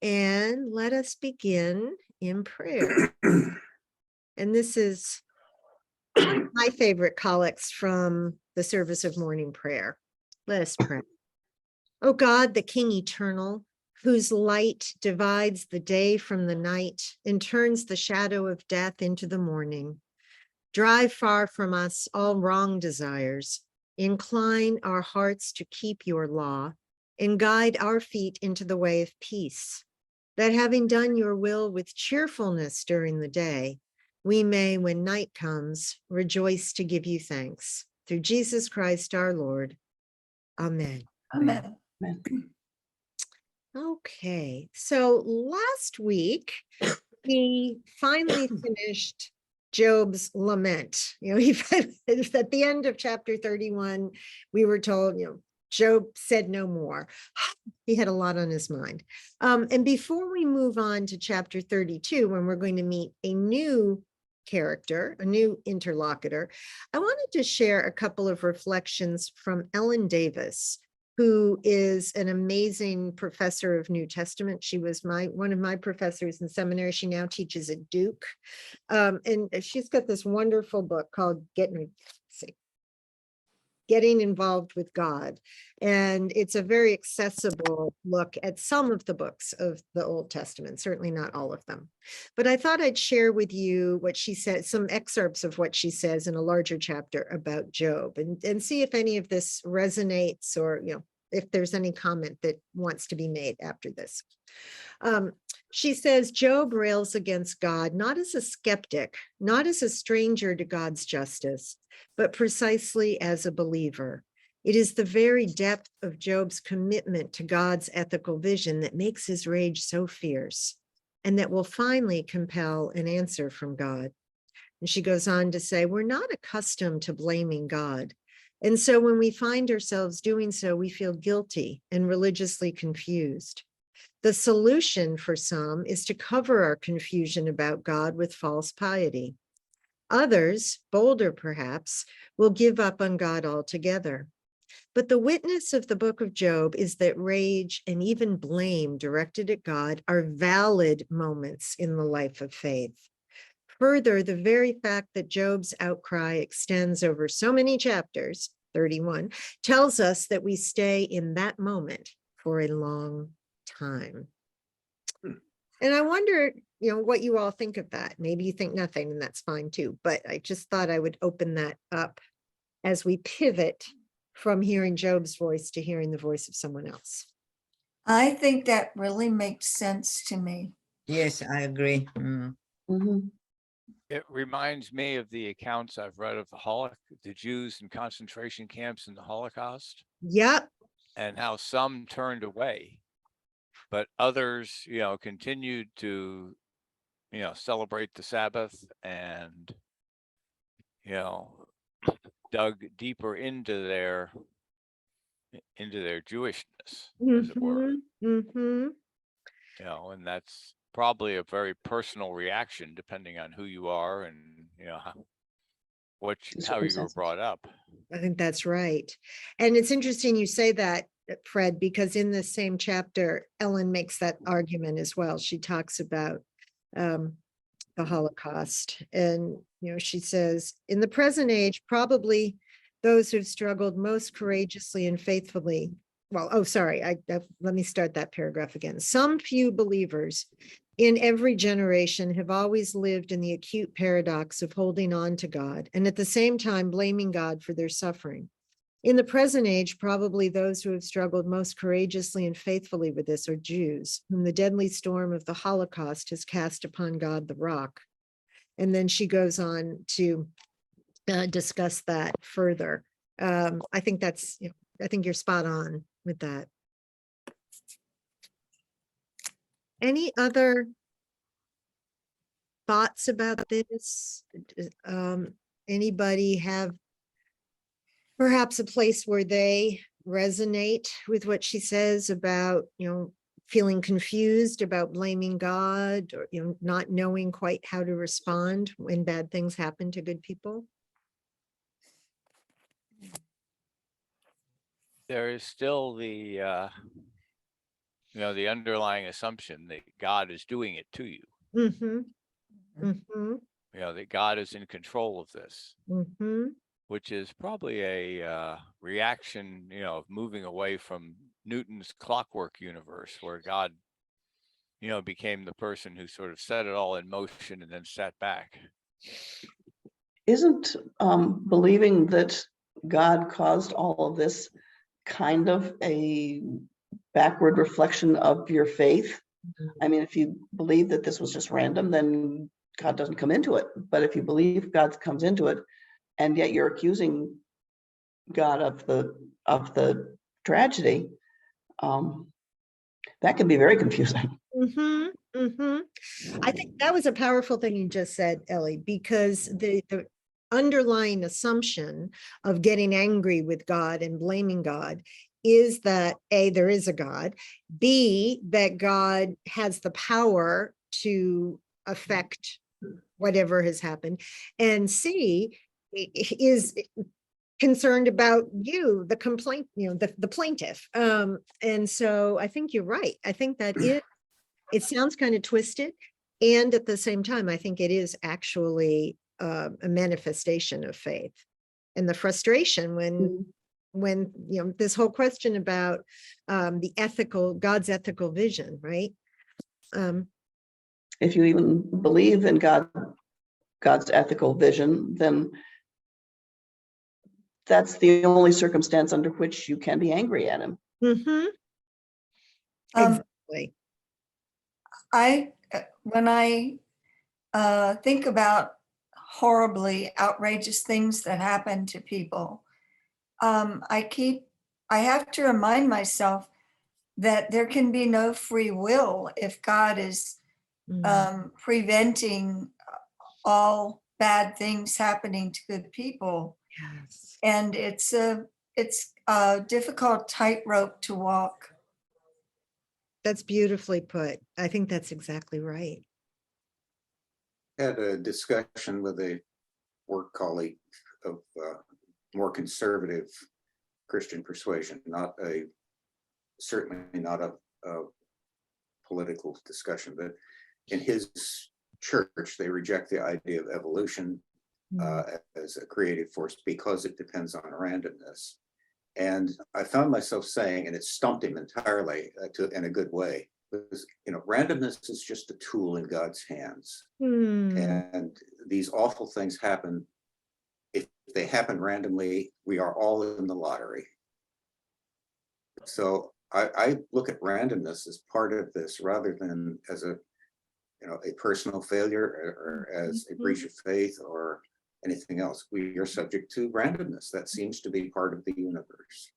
And let us begin in prayer. And this is my favorite collects from the service of morning prayer. Let us pray. O God, the King eternal, whose light divides the day from the night and turns the shadow of death into the morning, drive far from us all wrong desires, incline our hearts to keep your law, and guide our feet into the way of peace, that having done your will with cheerfulness during the day, we may, when night comes, rejoice to give you thanks. Through Jesus Christ our Lord. Amen. Amen. Okay, so last week we finally finished Job's lament. He at the end of chapter 31, we were told, Job said no more. He had a lot on his mind. And before we move on to chapter 32, when we're going to meet a new character, a new interlocutor, I wanted to share a couple of reflections from Ellen Davis, who is an amazing professor of New Testament. She was one of my professors in seminary. She now teaches at Duke. And she's got this wonderful book called Getting Involved with God. And it's a very accessible look at some of the books of the Old Testament, certainly not all of them. But I thought I'd share with you what she said, some excerpts of what she says in a larger chapter about Job, and see if any of this resonates, or, if there's any comment that wants to be made after this. She says, Job rails against God, not as a skeptic, not as a stranger to God's justice, but precisely as a believer. It is the very depth of Job's commitment to God's ethical vision that makes his rage so fierce, and that will finally compel an answer from God. And she goes on to say, we're not accustomed to blaming God. And so when we find ourselves doing so, we feel guilty and religiously confused. The solution for some is to cover our confusion about God with false piety. Others, bolder perhaps, will give up on God altogether. But the witness of the book of Job is that rage and even blame directed at God are valid moments in the life of faith. Further, the very fact that Job's outcry extends over so many chapters, 31, tells us that we stay in that moment for a long time. And I wonder, what you all think of that. Maybe you think nothing, and that's fine too. But I just thought I would open that up as we pivot from hearing Job's voice to hearing the voice of someone else. I think that really makes sense to me. Yes, I agree. It reminds me of the accounts I've read of the Jews in concentration camps in the Holocaust. Yep. And how some turned away, but others, continued to, celebrate the Sabbath and, dug deeper into their Jewishness, as it were. And that's probably a very personal reaction, depending on who you are and, how you were brought up. I think that's right. And it's interesting you say that, Fred, because in the same chapter, Ellen makes that argument as well. She talks about the Holocaust. And, she says, in the present age, probably those who've struggled most courageously and faithfully. Well, let me start that paragraph again. Some few believers in every generation have always lived in the acute paradox of holding on to God and at the same time blaming God for their suffering. In the present age, probably those who have struggled most courageously and faithfully with this are Jews, whom the deadly storm of the Holocaust has cast upon God the rock. And then she goes on to discuss that further. I think I think you're spot on with that. Any other thoughts about this? Anybody have perhaps a place where they resonate with what she says about, feeling confused about blaming God, or, not knowing quite how to respond when bad things happen to good people? There is still the the underlying assumption that God is doing it to you, Mm-hmm. Mm-hmm. that God is in control of this, Mm-hmm. which is probably a reaction, of moving away from Newton's clockwork universe where God, became the person who sort of set it all in motion and then sat back. Isn't believing that God caused all of this kind of a backward reflection of your faith? I mean, if you believe that this was just random, then God doesn't come into it. But if you believe God comes into it, and yet you're accusing God of the tragedy, that can be very confusing. Mm-hmm. Mm-hmm. I think that was a powerful thing you just said, Ellie, because the underlying assumption of getting angry with God and blaming God is that A, there is a God, B, that God has the power to affect whatever has happened, and C, is concerned about you, the complaint, the plaintiff. And so I think you're right. I think that it sounds kind of twisted. And at the same time, I think it is actually a manifestation of faith. And the frustration when this whole question about God's ethical vision, right? If you even believe in God's ethical vision, then that's the only circumstance under which you can be angry at him. Mm-hmm. Exactly. When I think about horribly outrageous things that happen to people, I have to remind myself that there can be no free will if God is preventing all bad things happening to good people. Yes. And it's a difficult tightrope to walk. That's beautifully put. I think that's exactly right. Had a discussion with a work colleague of more conservative Christian persuasion, certainly not a political discussion, but in his church, they reject the idea of evolution as a creative force because it depends on randomness. And I found myself saying, and it stumped him entirely in a good way, because randomness is just a tool in God's hands. And these awful things happen. If they happen randomly, we are all in the lottery. So I look at randomness as part of this rather than as a personal failure or as a breach of faith or anything else. We are subject to randomness. That seems to be part of the universe.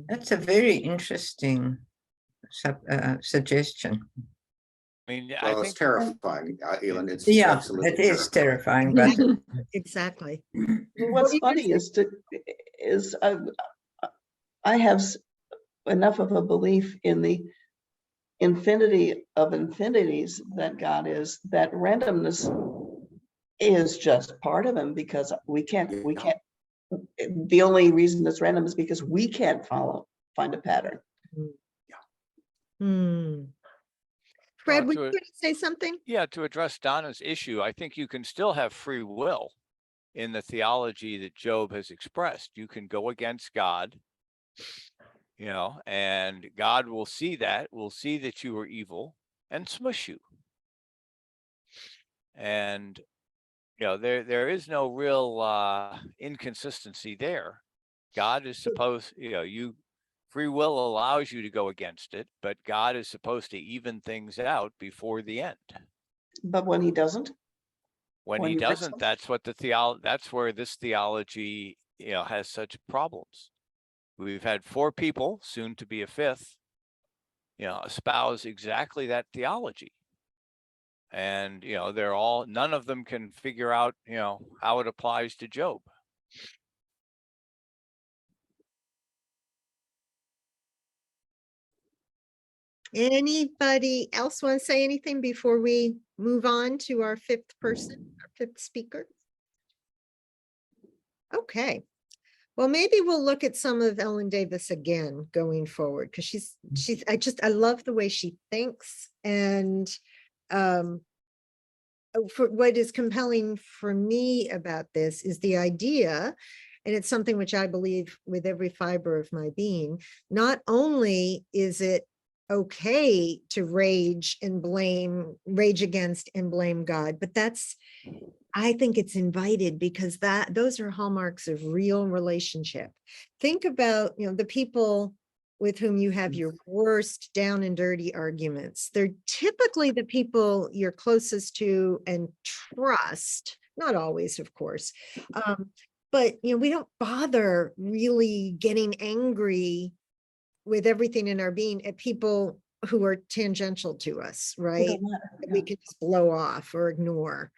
That's a very interesting suggestion. I mean, Well, I it's think terrifying, Elin. It's Yeah, absolutely it is terrifying, but Exactly. What's funny is I have enough of a belief in the infinity of infinities that God is, that randomness is just part of him, because we can't, the only reason it's random is because we can't find a pattern. Fred, would to- you say something? Yeah, to address Donna's issue, I think you can still have free will in the theology that Job has expressed. You can go against God, and God will see that you are evil and smush you. And there is no real inconsistency there. God is supposed, free will allows you to go against it, but God is supposed to even things out before the end. But when he doesn't, When he doesn't, that's where this theology, has such problems. We've had 4 people, soon to be a 5th, espouse exactly that theology. And, none of them can figure out, how it applies to Job. Anybody else want to say anything before we move on to our 5th person, our 5th speaker? Okay. Well, maybe we'll look at some of Ellen Davis again going forward, because I love the way she thinks. And for what is compelling for me about this is the idea, and it's something which I believe with every fiber of my being, not only is it okay to rage against and blame God, but I think it's invited, because those are hallmarks of real relationship. Think about, the people with whom you have your worst down and dirty arguments. They're typically the people you're closest to and trust, not always, of course. But we don't bother really getting angry with everything in our being at people who are tangential to us, right? That we can just blow off or ignore.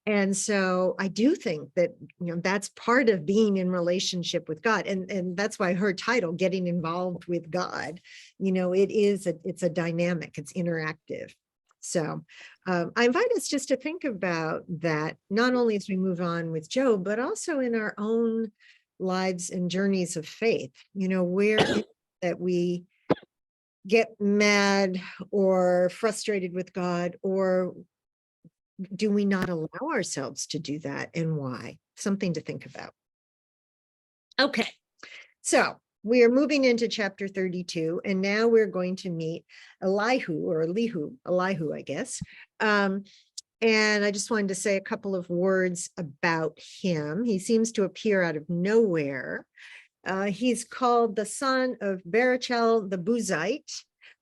And so I do think that, that's part of being in relationship with God. And that's why her title, Getting Involved with God, it's a dynamic, it's interactive. So I invite us just to think about that, not only as we move on with Job, but also in our own lives and journeys of faith. Where is it that we get mad or frustrated with God, or do we not allow ourselves to do that, and why? Something to think about. Okay, so we are moving into chapter 32, and now we're going to meet Elihu, I guess. And I just wanted to say a couple of words about him. He seems to appear out of nowhere. He's called the son of Barachel the Buzite.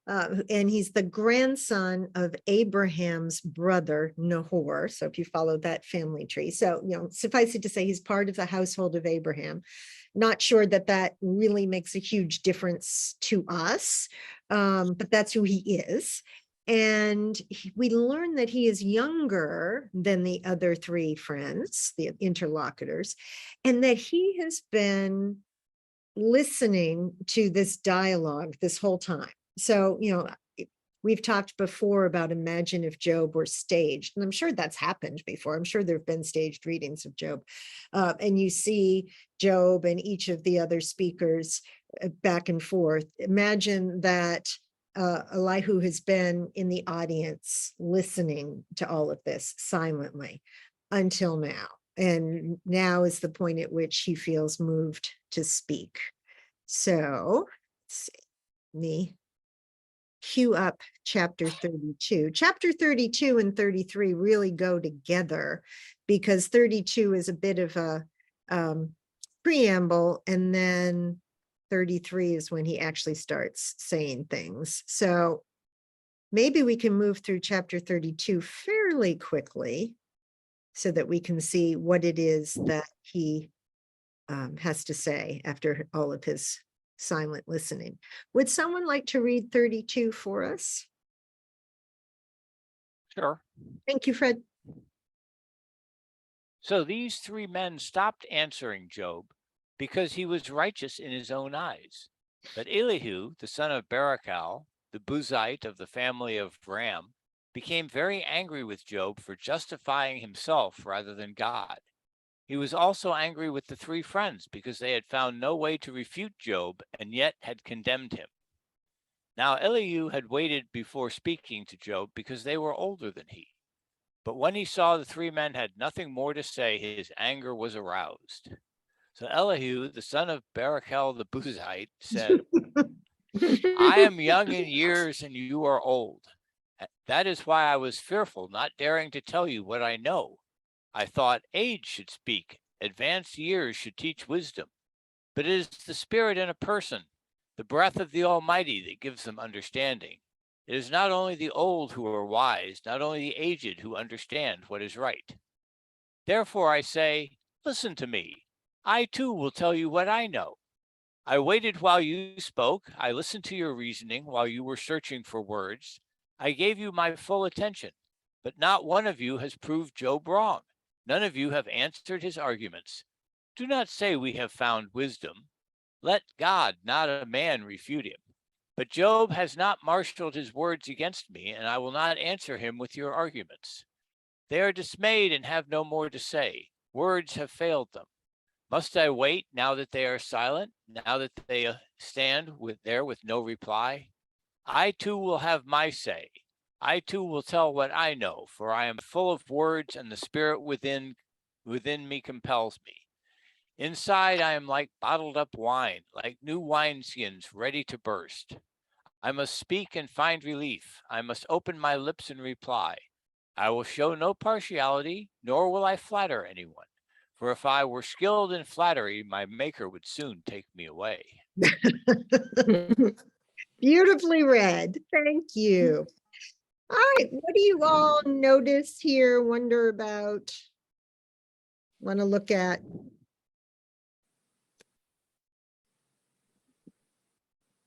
And he's the grandson of Abraham's brother Nahor. So if you follow that family tree, so suffice it to say, he's part of the household of Abraham. Not sure that really makes a huge difference to us, but that's who he is. And we learn that he is younger than the other three friends, the interlocutors, and that he has been listening to this dialogue this whole time. So, we've talked before about imagine if Job were staged, and I'm sure that's happened before. I'm sure there have been staged readings of Job. And you see Job and each of the other speakers back and forth. Imagine that Elihu has been in the audience listening to all of this silently until now. And now is the point at which he feels moved to speak. So, let's see, me cue up chapter 32. Chapter 32 and 33 really go together, because 32 is a bit of a preamble, and then 33 is when he actually starts saying things. So maybe we can move through chapter 32 fairly quickly so that we can see what it is that he has to say after all of his silent listening. Would someone like to read 32 for us? Sure. Thank you, Fred. So these three men stopped answering Job because he was righteous in his own eyes. But Elihu, the son of Barachel, the Buzite of the family of Ram, became very angry with Job for justifying himself rather than God. He was also angry with the three friends because they had found no way to refute Job and yet had condemned him. Now Elihu had waited before speaking to Job because they were older than he. But when he saw the three men had nothing more to say, his anger was aroused. So Elihu, the son of Barachel the Buzite, said, I am young in years and you are old. That is why I was fearful, not daring to tell you what I know. I thought age should speak, advanced years should teach wisdom. But it is the Spirit in a person, the breath of the Almighty that gives them understanding. It is not only the old who are wise, not only the aged who understand what is right. Therefore I say, listen to me. I too will tell you what I know. I waited while you spoke. I listened to your reasoning while you were searching for words. I gave you my full attention, but not one of you has proved Job wrong. None of you have answered his arguments. Do not say we have found wisdom. Let God, not a man, refute him. But Job has not marshaled his words against me, and I will not answer him with your arguments. They are dismayed and have no more to say. Words have failed them. Must I wait now that they are silent, now that they stand there with no reply? I too will have my say. I too will tell what I know, for I am full of words, and the spirit within me compels me. Inside I am like bottled up wine, like new wineskins ready to burst. I must speak and find relief. I must open my lips and reply. I will show no partiality, nor will I flatter anyone. For if I were skilled in flattery, my maker would soon take me away. Beautifully read. Thank you. All right. What do you all notice here, wonder about, want to look at?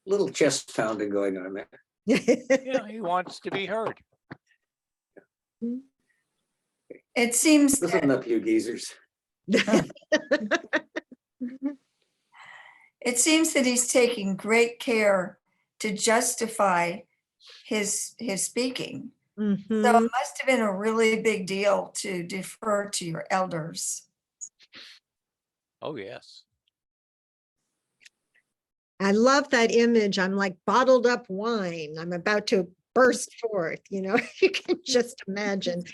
Little chest pounding going on there. Yeah, he wants to be heard. It seems Listen up, you geezers. it seems that he's taking great care to justify his speaking. So it Mhm. must have been a really big deal to defer to your elders. Oh, yes. I love that image. I'm like bottled up wine. I'm about to burst forth, you know, you can just imagine.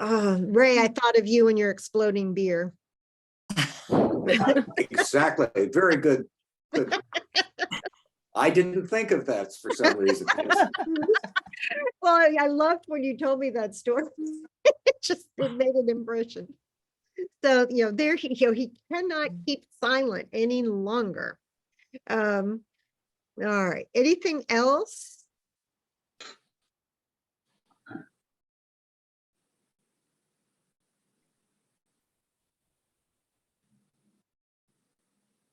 Ray, I thought of you and your exploding beer. Exactly. Very good. Good. I didn't think of that for some reason. Yes. Well, I loved when you told me that story. It made an impression. So, you know, there he, you know, he cannot keep silent any longer. All right. Anything else?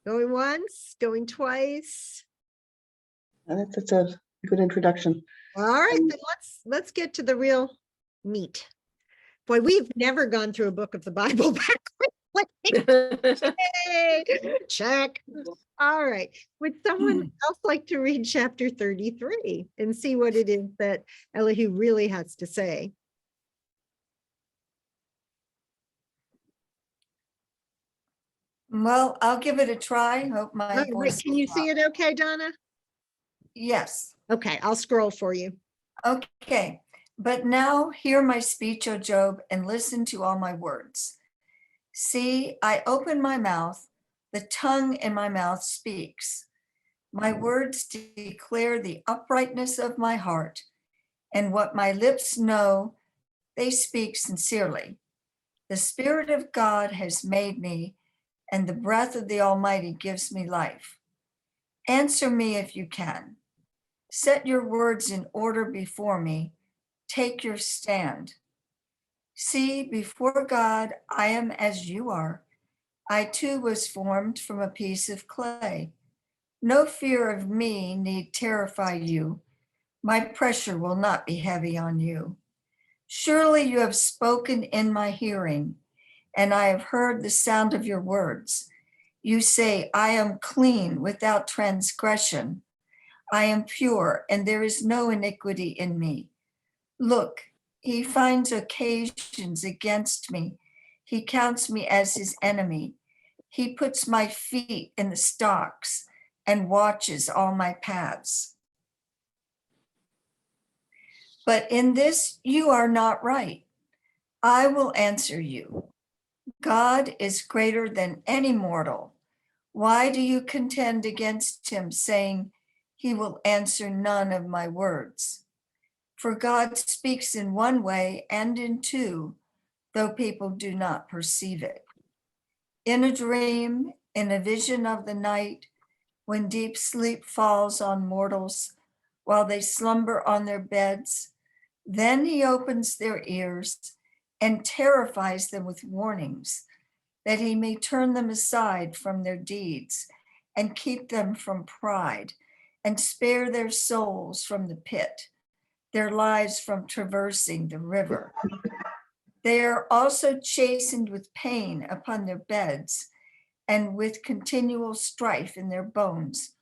Going once, going twice. That's a good introduction. All right, then let's get to the real meat. Boy, we've never gone through a book of the Bible backwards. Yay, check. All right. Would someone else like to read chapter 33 and see what it is that Elihu really has to say? Well, I'll give it a try. Hope All my right, voice. can you see it okay, Donna? Yes. Okay, I'll scroll for you. Okay. But now hear my speech, O Job, and listen to all my words. See, I open my mouth, the tongue in my mouth speaks. My words declare the uprightness of my heart, and what my lips know, they speak sincerely. The Spirit of God has made me, and the breath of the Almighty gives me life. Answer me if you can. Set your words in order before me. Take your stand. See, before God, I am as you are. I too was formed from a piece of clay. No fear of me need terrify you. My pressure will not be heavy on you. Surely you have spoken in my hearing, and I have heard the sound of your words. You say, I am clean without transgression. I am pure, and there is no iniquity in me. Look, he finds occasions against me. He counts me as his enemy. He puts my feet in the stocks and watches all my paths. But in this you are not right. I will answer you. God is greater than any mortal. Why do you contend against him, saying, he will answer none of my words? For God speaks in one way and in two, though people do not perceive it. In a dream, in a vision of the night, when deep sleep falls on mortals, while they slumber on their beds, then he opens their ears and terrifies them with warnings, that he may turn them aside from their deeds and keep them from pride and spare their souls from the pit, their lives from traversing the river. They are also chastened with pain upon their beds and with continual strife in their bones,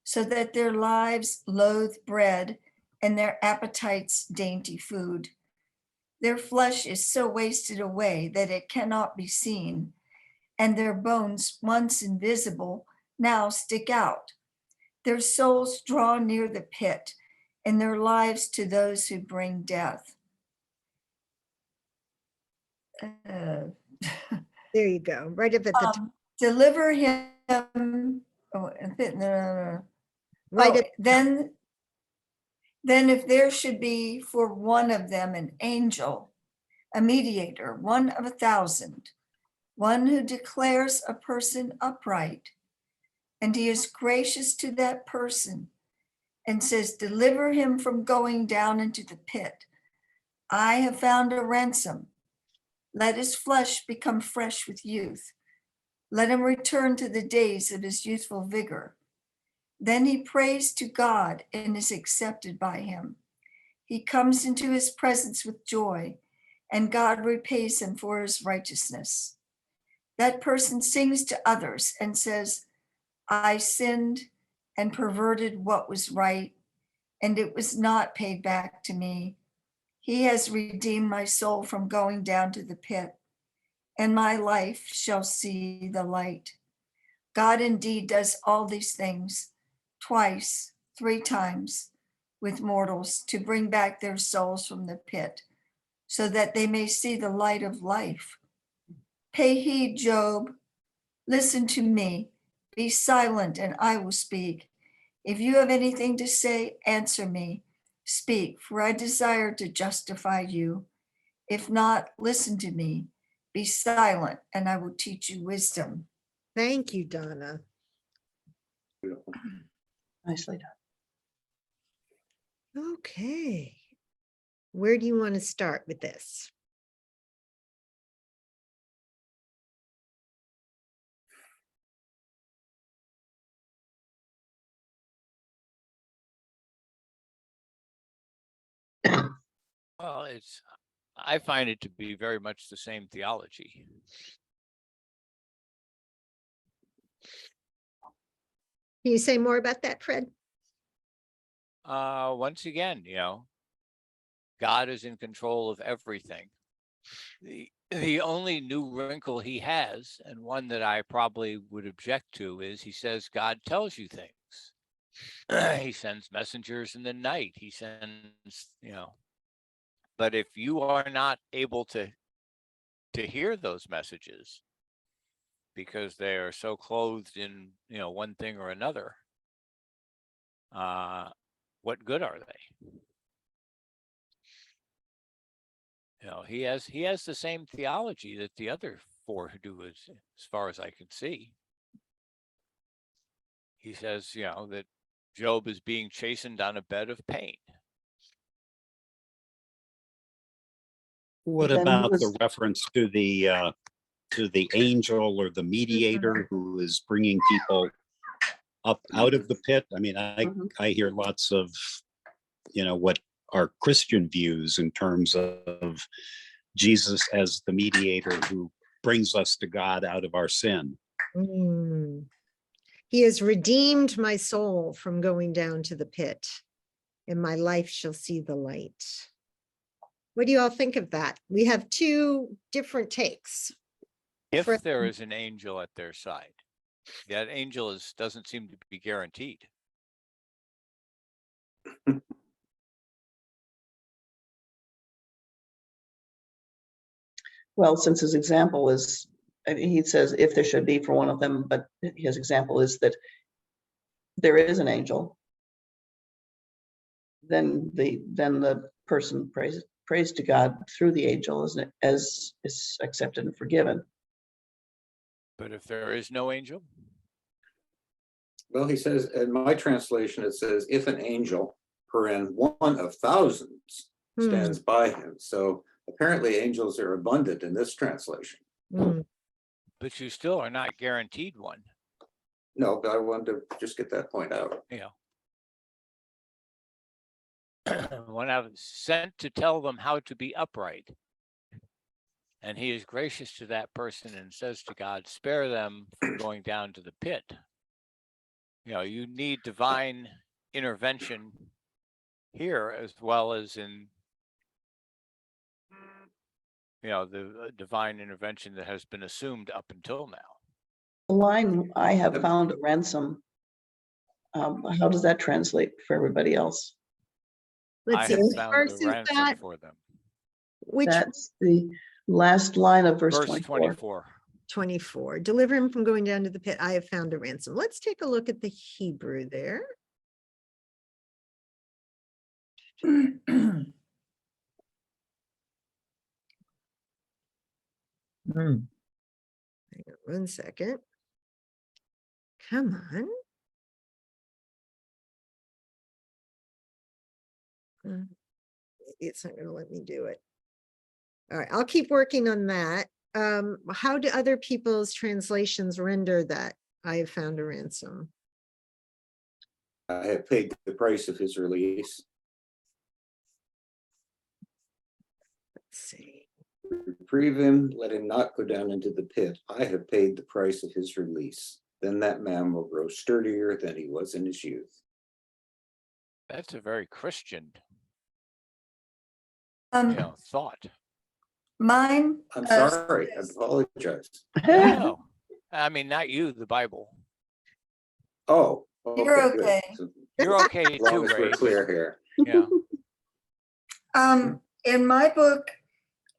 so that their lives loathe bread and their appetites dainty food. Their flesh is so wasted away that it cannot be seen, and their bones, once invisible, now stick out. Their souls draw near the pit, and their lives to those who bring death. Uh, There you go. Right up at the, Deliver him. Oh, no. right Oh, at, then if there should be for one of them an angel, a mediator, one of 1,000, one who declares a person upright, and he is gracious to that person and says, deliver him from going down into the pit. I have found a ransom. Let his flesh become fresh with youth. Let him return to the days of his youthful vigor. Then he prays to God and is accepted by him. He comes into his presence with joy, and God repays him for his righteousness. That person sings to others and says, I sinned and perverted what was right, and it was not paid back to me. He has redeemed my soul from going down to the pit, and my life shall see the light. God indeed does all these things twice, 3 times with mortals to bring back their souls from the pit, so that they may see the light of life. Pay heed, Job. Listen to me. Be silent, and I will speak. If you have anything to say, answer me. Speak, for I desire to justify you. If not, listen to me. Be silent, and I will teach you wisdom. thank you, Donna. Beautiful. Nicely done. Okay. Where do you want to start with this? Well, I find it to be very much the same theology. Can you say more about that, Fred? Once again, God is in control of everything. The only new wrinkle he has, and one that I probably would object to, is he says God tells you things. He sends messengers in the night. He sends, but if you are not able to hear those messages because they are so clothed in, one thing or another, what good are they? He has the same theology that the other 4 do, as far as I can see. He says, that Job is being chastened on a bed of pain. What Then he about the was- reference to the angel or the mediator who is bringing people up out of the pit? I mean, Mhm. I hear lots of, what are Christian views in terms of Jesus as the mediator who brings us to God out of our sin. Mm. He has redeemed my soul from going down to the pit, and my life shall see the light. What do you all think of that? We have 2 different takes. If Fred- there is an angel at their side, that angel doesn't seem to be guaranteed. Well, since his example is, I mean, he says if there should be for one of them, but his example is that there is an angel, then the person prays to God through the angel as is accepted and forgiven. But if there is no angel, Well, he says, in my translation, it says, if an angel, one of thousands, Hmm, stands by him. So apparently angels are abundant in this translation. but you still are not guaranteed one. No, but I wanted to just get that point out. When I was sent to tell them how to be upright, and he is gracious to that person and says to God, spare them from going down to the pit. You need divine intervention here as well as in the divine intervention that has been assumed up until now. The line, I have found a ransom. How does that translate for everybody else? I Let's see, have which found verse the is ransom that? for them. Which That's the last line of verse Verse 24. 24. 24, deliver him from going down to the pit. I have found a ransom. Let's take a look at the Hebrew there. Mm. Hang on 1 second. Come on. It's not going to let me do it. All right, I'll keep working on that. How do other people's translations render that? I have found a ransom. I have paid the price of his release. Let's see. Reprieve him, let him not go down into the pit. I have paid the price of his release. Then that man will grow sturdier than he was in his youth. That's a very Christian, Um, thought. mine. I'm sorry, I apologize. No, I mean, not you, the Bible. Oh, You're good. okay. So, You're okay as long too, as we're Ray. clear here. Yeah. In my book,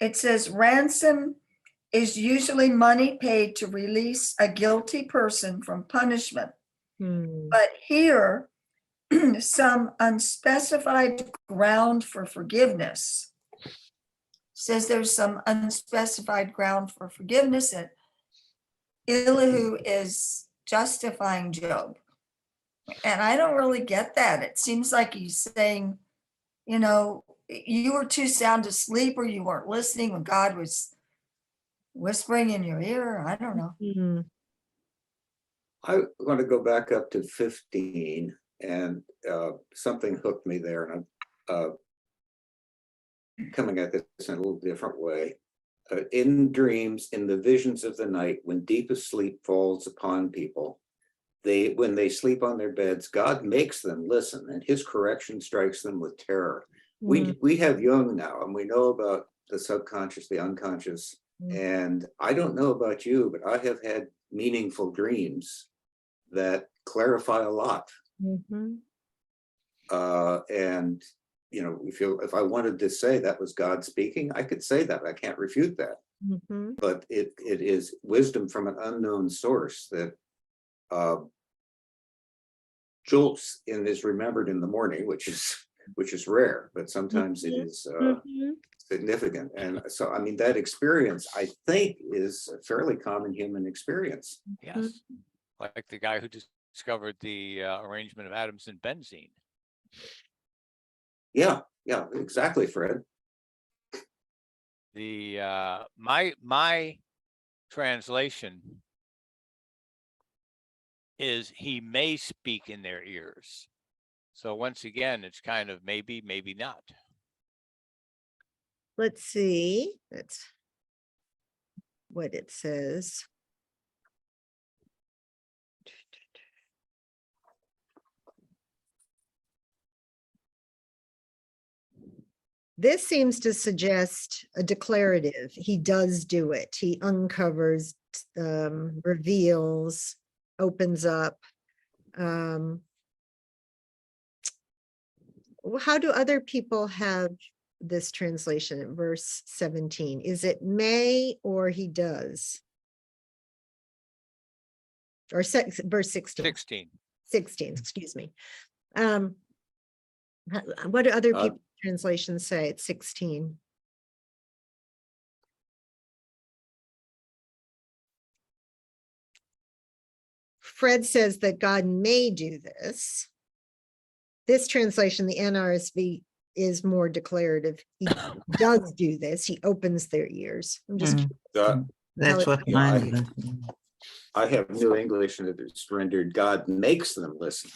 it says ransom is usually money paid to release a guilty person from punishment. Hmm. But here, some unspecified ground for forgiveness. Says there's some unspecified ground for forgiveness, and Elihu is justifying Job. And I don't really get that. It seems like he's saying, you were too sound asleep or you weren't listening when God was whispering in your ear. I don't know. Hmm. I want to go back up to 15, and something hooked me there, and I'm coming at this in a little different way. In dreams, in the visions of the night, when deepest sleep falls upon people, when they sleep on their beds, God makes them listen, and his correction strikes them with terror. We have Jung now, and we know about the subconscious, the unconscious. And I don't know about you, but I have had meaningful dreams that clarify a lot. Mhm. And if I wanted to say that was God speaking, I could say that. I can't refute that. Mhm. But it is wisdom from an unknown source that jolts and is remembered in the morning, which is rare, but sometimes it is Mhm. significant. And so, I mean, that experience, I think, is a fairly common human experience. Yes. Like the guy who discovered the arrangement of atoms in benzene. Yeah, exactly, Fred. The my translation is he may speak in their ears. So once again, it's kind of maybe, maybe not. Let's see. That's what it says. This seems to suggest a declarative. He does do it. He uncovers, reveals, opens up. How do other people have this translation in verse 17? Is it may or he does? Or verse 16? 16, excuse me. What do other people's translations say? It's 16. Fred says that God may do this. This translation, the NRSV, is more declarative. He does do this. He opens their ears. I'm just That's what mine is. I have New English, and it's rendered God makes them listen.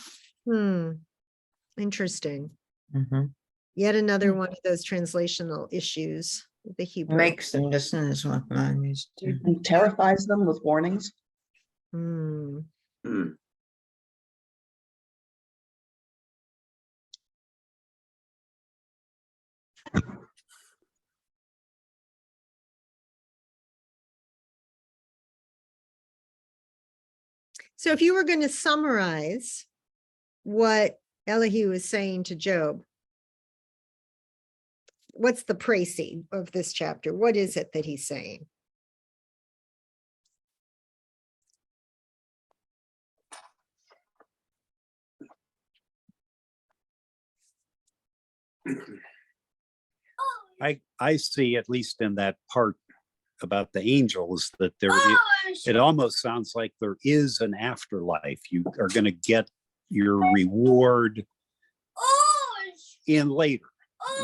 Interesting. Mhm. Yet another one of those translational issues with the Hebrew. Makes them listen is what mine is too. And terrifies them with warnings. Hmm. So if you were going to summarize what Elihu is saying to Job, what's the précis of this chapter? What is it that he's saying? I see, at least in that part about the angels, that it almost sounds like there is an afterlife. You are going to get your reward in later.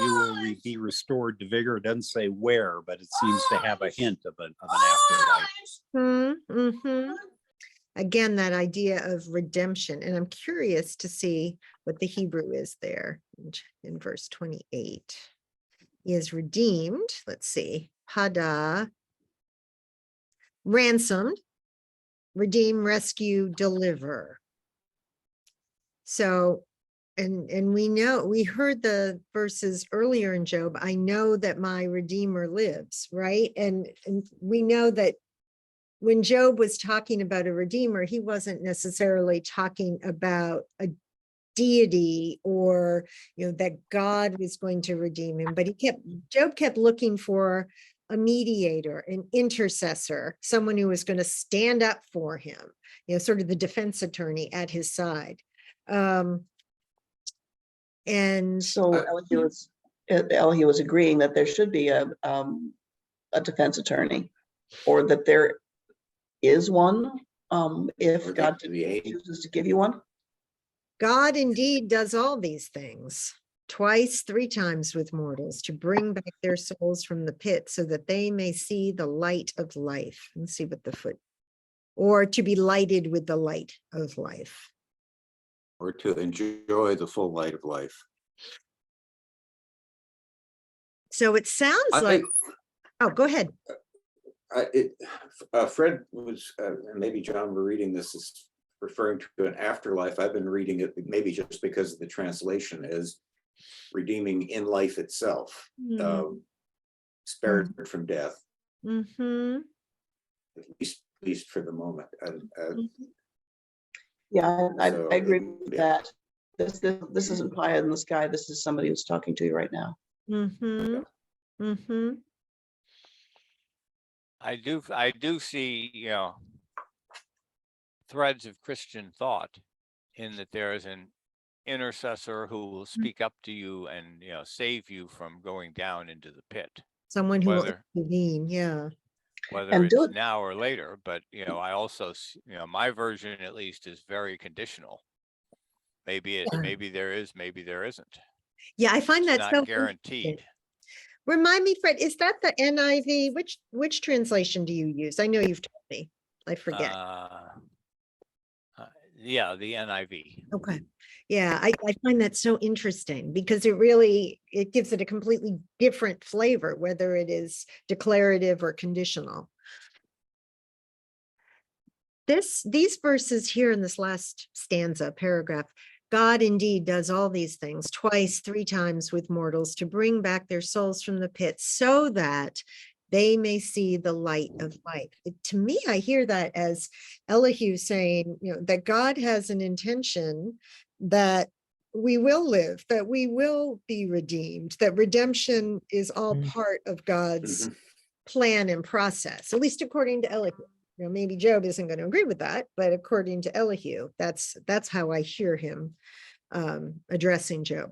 You will be restored to vigor. It doesn't say where, but it seems to have a hint of an afterlife. Mm-hmm. Again, that idea of redemption. And I'm curious to see what the Hebrew is there in verse 28. He is redeemed. Let's see. Hada, ransomed, redeem, rescue, deliver. So, and we heard the verses earlier in Job. I know that my Redeemer lives, right? And we know that when Job was talking about a Redeemer, he wasn't necessarily talking about a deity or, that God was going to redeem him, but Job kept looking for a mediator, an intercessor, someone who was going to stand up for him, sort of the defense attorney at his side. And So Elihu was agreeing that there should be a defense attorney, or that there is one, if God chooses to give you one. God indeed does all these things, twice, 3 times with mortals, to bring back their souls from the pit so that they may see the light of life. Let's see what or to be lighted with the light of life. Or to enjoy the full light of life. So it sounds like, oh, go ahead. Fred was, and maybe John were reading this is referring to an afterlife. I've been reading it maybe just because of the translation as redeeming in life itself, spared from death, Mm-hmm. at least for the moment. Yeah, I So, agree with yeah. that. This isn't pie in the sky. This is somebody who's talking to you right now. Mm-hmm. Mm-hmm. I do see, threads of Christian thought in that there is an intercessor who will speak up to you and, save you from going down into the pit, Someone who will whether intervene, yeah. And it's now or later. But, I also, my version at least is very conditional. Maybe there is, maybe there isn't. Yeah, I find It's that not so guaranteed. interesting. Remind me, Fred, is that the NIV? Which translation do you use? I know you've told me. I forget. Yeah, the NIV. Okay. Yeah, I find that so interesting because it gives it a completely different flavor, whether it is declarative or conditional. These verses here in this last paragraph, God indeed does all these things twice, 3 times with mortals to bring back their souls from the pit so that they may see the light of life. To me, I hear that as Elihu saying, that God has an intention that we will live, that we will be redeemed, that redemption is all part of God's plan and process, at least according to Elihu. Maybe Job isn't going to agree with that, but according to Elihu, that's how I hear him addressing Job.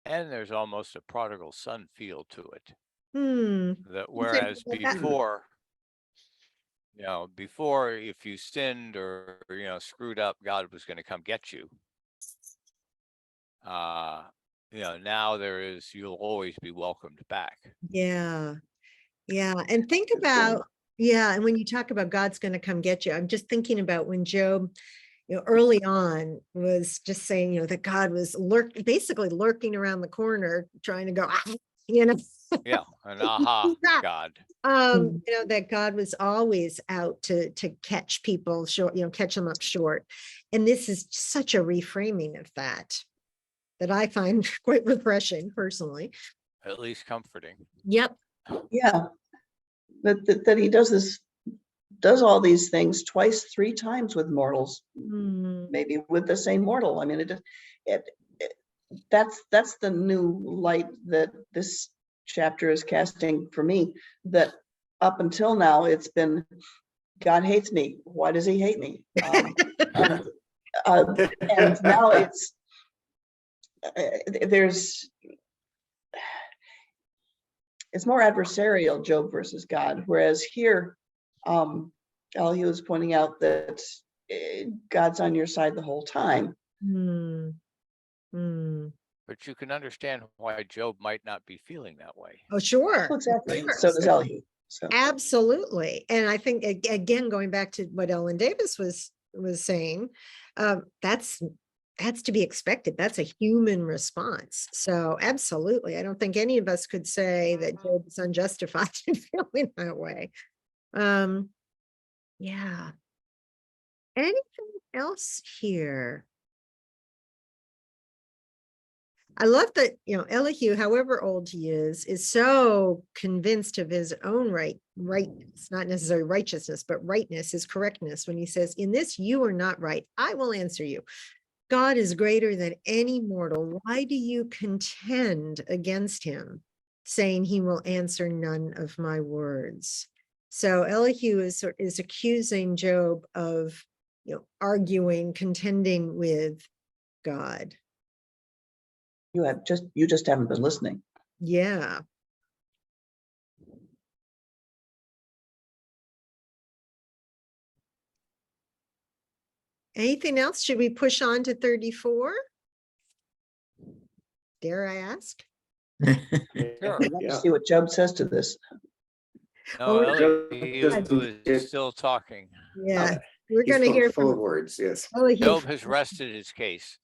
And there's almost a prodigal son feel to it. That Say whereas more about that. before if you sinned or screwed up, God was going to come get you. Now you'll always be welcomed back. Yeah. And think about, and when you talk about God's going to come get you, I'm just thinking about when Job, early on was just saying, that God was basically lurking around the corner trying to go, Yeah, an aha God. That God was always out to catch people short, catch them up short. And this is such a reframing of that I find quite refreshing personally. At least comforting. Yep. Yeah. that he does all these things twice, 3 times with mortals, Hmm. maybe with the same mortal. I mean, that's the new light that this chapter is casting for me, that up until now it's been, God hates me. Why does he hate me? And, and now it's it's more adversarial, Job versus God, whereas here Elihu is pointing out that God's on your side the whole time. Hmm. Hmm. But you can understand why Job might not be feeling that way. Oh, sure. Well, exactly. Sure. So does Elihu. So Absolutely. And I think again, going back to what Ellen Davis was saying, that's to be expected. That's a human response. So absolutely. I don't think any of us could say that Job is unjustified in feeling that way. Yeah. Anything else here? I love that, Elihu, however old he is so convinced of his own rightness, not necessarily righteousness, but rightness, his correctness, when he says, in this you are not right, I will answer you. God is greater than any mortal. Why do you contend against him, saying he will answer none of my words? So Elihu is accusing Job of, arguing, contending with God. you just haven't been listening. Yeah. Anything else? Should we push on to 34? Dare I ask? I want to see what Job says to this. No, Oh, Elihu is still talking. Yeah, we're He's going to hear full of from words, yes. Elihu. Job has rested his case.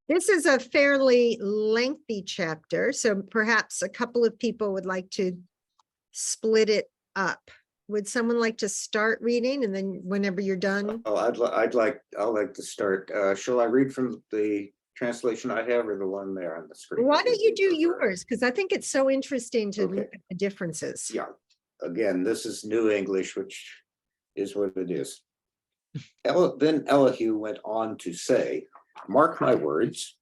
This is a fairly lengthy chapter, so perhaps a couple of people would like to split it up. Would someone like to start reading, and then whenever you're done? Oh, I'd like to start. Shall I read from the translation I have or the one there on the screen? Why don't you do yours? Because I think it's so interesting to look at the differences. Yeah, again, this is New English, which is what it is. Then Elihu went on to say, mark my words,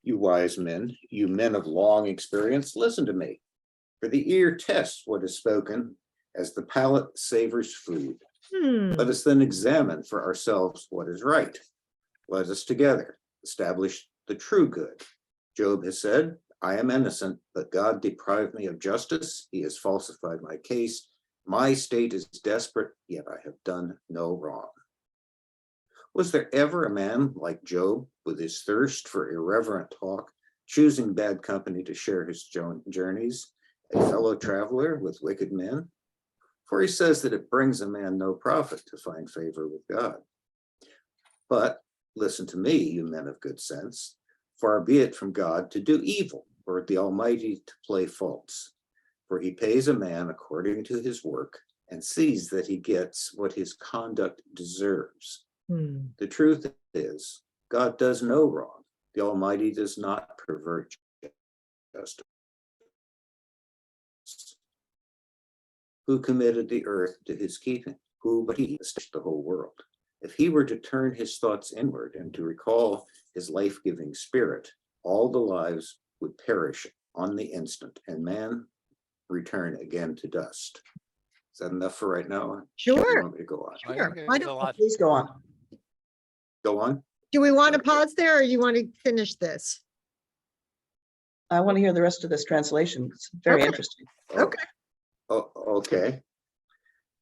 you wise men, you men of long experience, listen to me. For the ear tests what is spoken, as the palate savors food. Let us then examine for ourselves what is right. Let us together establish the true good. Job has said, I am innocent, but God deprived me of justice. He has falsified my case. My state is desperate, yet I have done no wrong. Was there ever a man like Job, with his thirst for irreverent talk, choosing bad company to share his journeys, a fellow traveler with wicked men? For he says that it brings a man no profit to find favor with God. But listen to me, you men of good sense. Far be it from God to do evil, or the Almighty to play false. For he pays a man according to his work, and sees that he gets what his conduct deserves. The truth is, God does no wrong. The Almighty does not pervert justice. Who committed the earth to his keeping? Who but he established the whole world? If he were to turn his thoughts inward and to recall his life-giving spirit, all the lives would perish on the instant, and man return again to dust. Is that enough for right now? Sure. You want me to go on? I Sure. think Why there's a don't- lot. Please go on. Go on. Do we want to pause there, or you want to finish this? I want to hear the rest of this translation. It's very Okay. interesting. Okay. Oh, okay.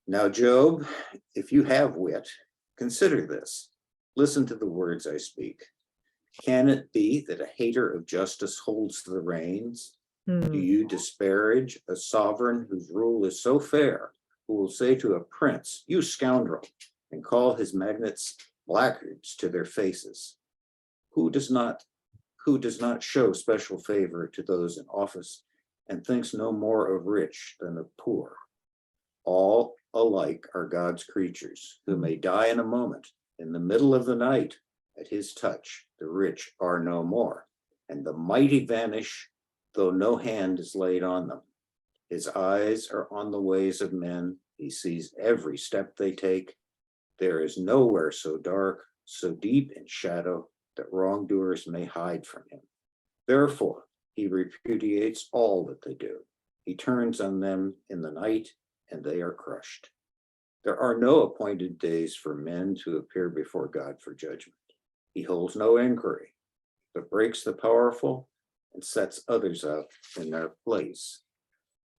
Now, Job, if you have wit, consider this. Listen to the words I speak. Can it be that a hater of justice holds the reins? Do you disparage a sovereign whose rule is so fair, who will say to a prince, you scoundrel, and call his magnates blackguards to their faces? Who does not show special favor to those in office, and thinks no more of rich than of poor? All alike are God's creatures, who may die in a moment. In the middle of the night, at his touch, the rich are no more, and the mighty vanish, though no hand is laid on them. His eyes are on the ways of men. He sees every step they take. There is nowhere so dark, so deep in shadow that wrongdoers may hide from him. Therefore, he repudiates all that they do. He turns on them in the night, and they are crushed. There are no appointed days for men to appear before God for judgment. He holds no inquiry, but breaks the powerful and sets others up in their place.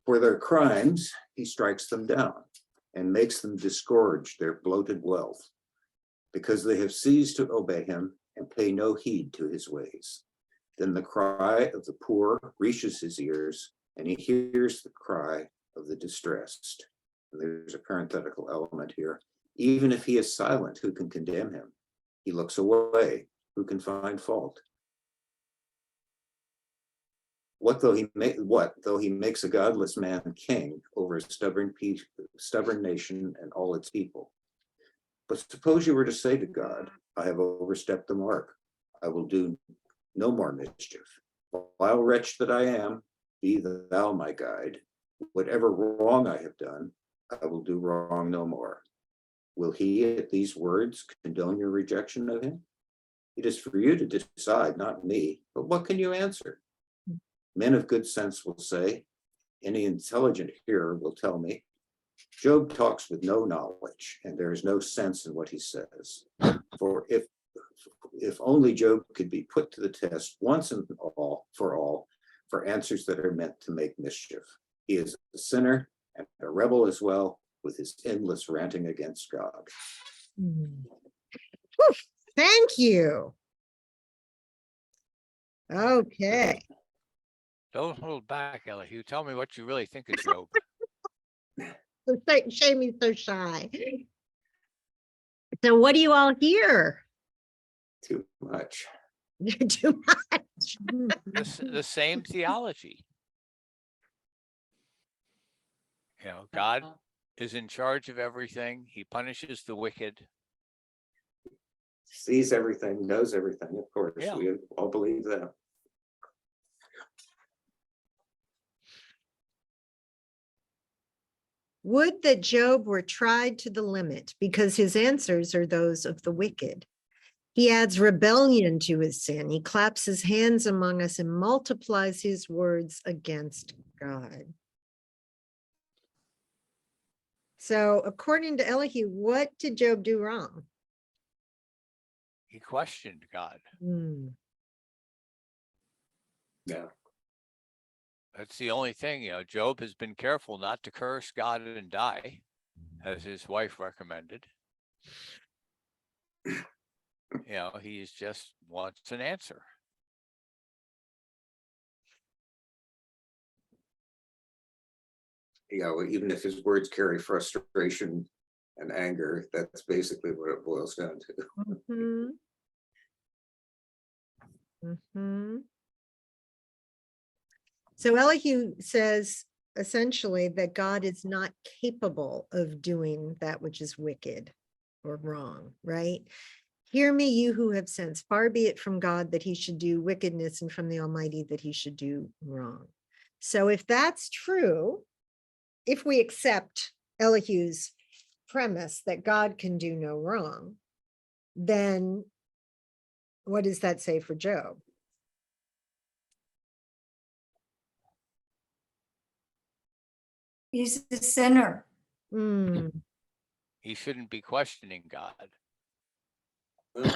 For their crimes, he strikes them down and makes them disgorge their bloated wealth, because they have ceased to obey him and pay no heed to his ways. Then the cry of the poor reaches his ears, and he hears the cry of the distressed. And there's a parenthetical element here. Even if he is silent, who can condemn him? He looks away, who can find fault? What though he makes a godless man king over a stubborn nation and all its people? But suppose you were to say to God, I have overstepped the mark. I will do no more mischief. Vile wretch that I am, be thou my guide. Whatever wrong I have done, I will do wrong no more. Will he at these words condone your rejection of him? It is for you to decide, not me. But what can you answer? Men of good sense will say, any intelligent hearer will tell me, Job talks with no knowledge, and there is no sense in what he says. For if only Job could be put to the test once and for answers that are meant to make mischief. He is a sinner and a rebel as well, with his endless ranting against God. Whew, thank you. Okay. Don't hold back, Elihu. Tell me what you really think of Job. Shame he's so shy. So what do you all hear? Too much. Too much. The same theology. You know, God is in charge of everything. He punishes the wicked. Sees everything, knows everything, of course. Yeah. We all believe that. Would that Job were tried to the limit, because his answers are those of the wicked. He adds rebellion to his sin. He claps his hands among us and multiplies his words against God. So according to Elihu, what did Job do wrong? He questioned God. Yeah. That's the only thing, you know, Job has been careful not to curse God and die, as his wife recommended. You know, he just wants an answer. Yeah, well, even if his words carry frustration and anger, that's basically what it boils down to. So Elihu says essentially that God is not capable of doing that which is wicked or wrong, right? Hear me, you who have sense. Far be it from God that he should do wickedness, and from the Almighty that he should do wrong. So if that's true, if we accept Elihu's premise that God can do no wrong, then what does that say for Job? He's a sinner. He shouldn't be questioning God. I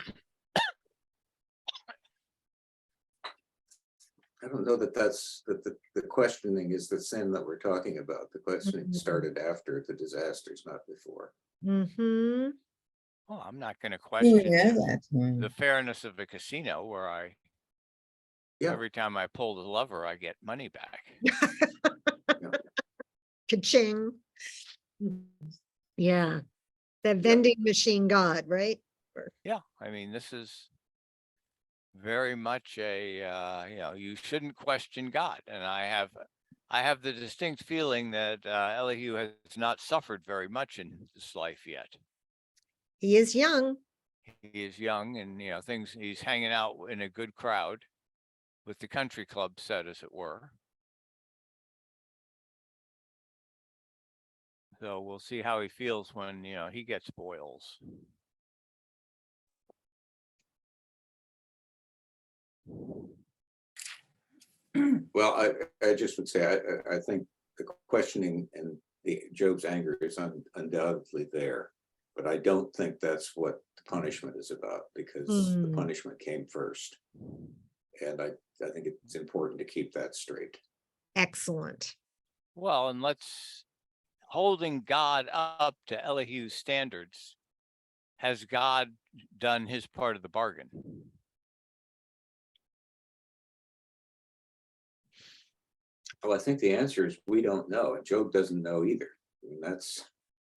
don't know that the questioning is the sin that we're talking about. The questioning started after the disasters, not before. Well, I'm not going to question Yeah, the fairness of a casino where every time I pull the lever, I get money back. Ka-ching. Yeah. That vending machine God, right? Yeah, I mean, this is very much a, you know, you shouldn't question God. And I have the distinct feeling that Elihu has not suffered very much in this life yet. He is young. He is young, and, you know, he's hanging out in a good crowd with the country club set, as it were. So we'll see how he feels when, he gets boils. Well, I just would say, I think the questioning and Job's anger is undoubtedly there. But I don't think that's what the punishment is about, because the Hmm. punishment came first. And I think it's important to keep that straight. Excellent. Well, and holding God up to Elihu's standards, has God done his part of the bargain? Well, I think the answer is we don't know, and Job doesn't know either. I mean, that's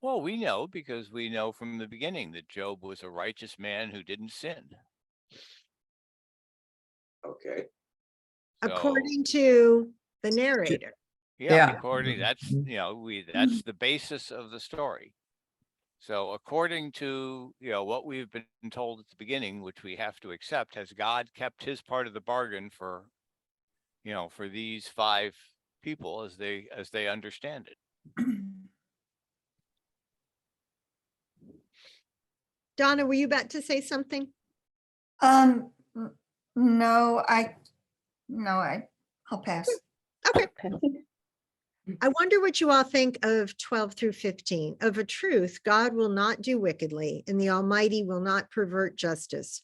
Well, we know because we know from the beginning that Job was a righteous man who didn't sin. okay. So, According to the narrator. yeah, Yeah. according, that's, that's the basis of the story. So according to, what we've been told at the beginning, which we have to accept, has God kept his part of the bargain for, for these 5 people as they understand it? Donna, were you about to say something? N- no, I'll pass. Okay. I wonder what you all think of 12 through 15. Of a truth, God will not do wickedly, and the Almighty will not pervert justice.